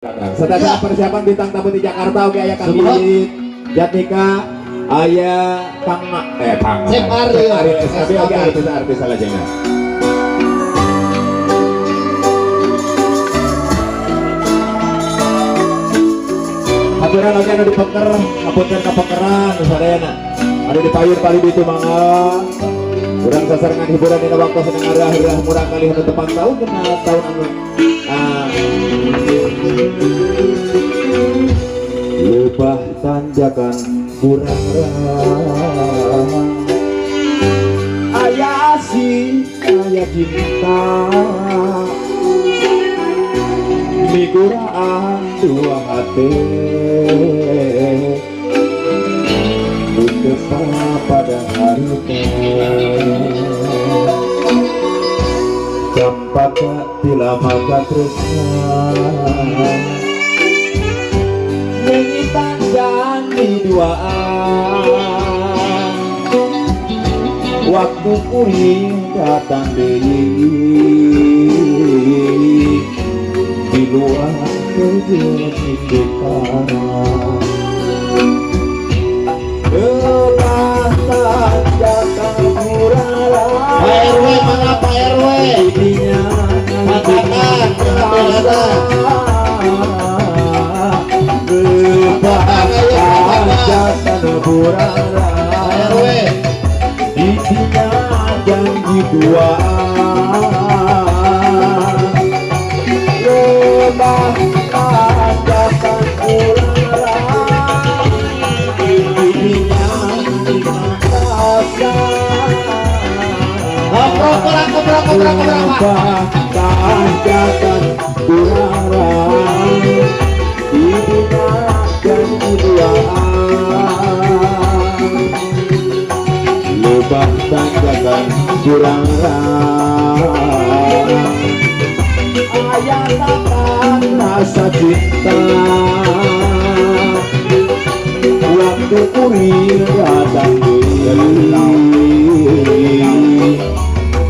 Sedangkan persiapan bintang tamu di Jakarta oke aya Kang Iit, Jatika, aya Kang Cep Ariel SKB oke artis-artis salajengna. Aturan oke anu dipeker, ngapunten ka pekeran nu sadayana. Anu dipayun pali ditu mangga. Urang sasarengan hiburan dina waktu sedang arah-arah murang kali anu tepang tahun kena tahun anu lebah tanjakan kurang aya asih aya cinta miguraan dua hati berkesan pada hari tempat tilamaga tresna mengitan janji duaan waktu kuring datang deui di luar kejepitan lebah tanjakan murala Pak RW mana Pak RW didinya makanan lebah tanjakan murala Pak RW didinya janji duaan lebah tanjakan murala didinya rasa lebah tanjakan murala didinya janji duaan lebah tanjakan kurang ayat akan rasa cinta waktu kurir datang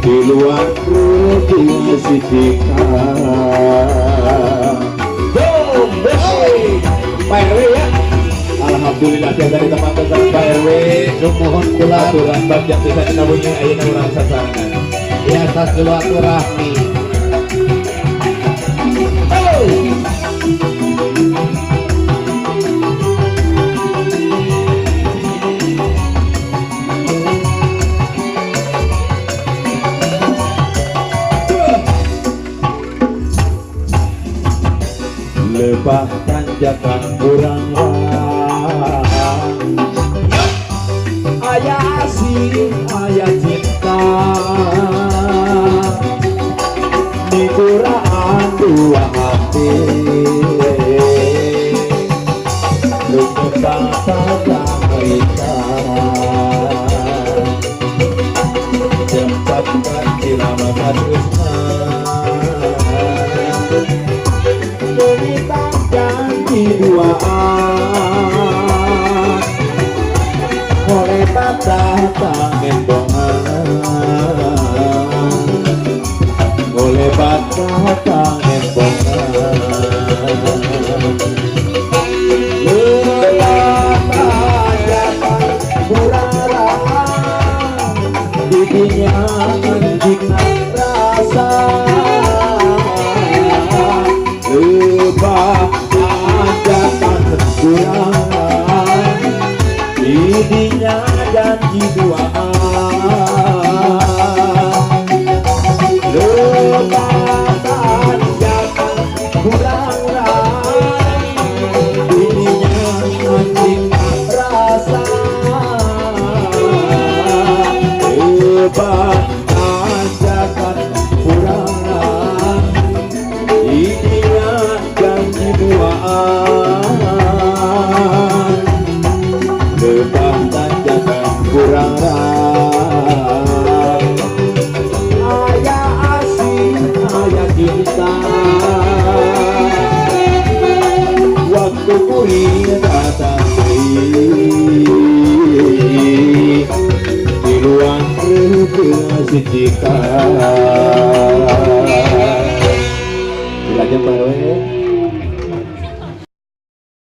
di luar rugi si cinta Pak RW ya. Alhamdulillah dia dari teman-teman Pak RW mohon kula aturan bab yang bisa dinabunyi ayeuna urang sasarangan biasa silaturahmi lebah tanjakan kurang aya asih aya cinta miguraan dua hati berkembang pada mereka cepatkan tilamaga tresna mengitan janji duaan oleh batah embongan oleh batah embongan lebah tanjakan murala didinya menjingan rasa lebah tanjakan kurangan didinya janji duaan lebah tanjakan kurangan didinya menjingan rasa lebah tanjakan kurangan didinya janji duaan lebah tanjakan kurang aya asih aya cinta waktu kuring datang di luar rezeki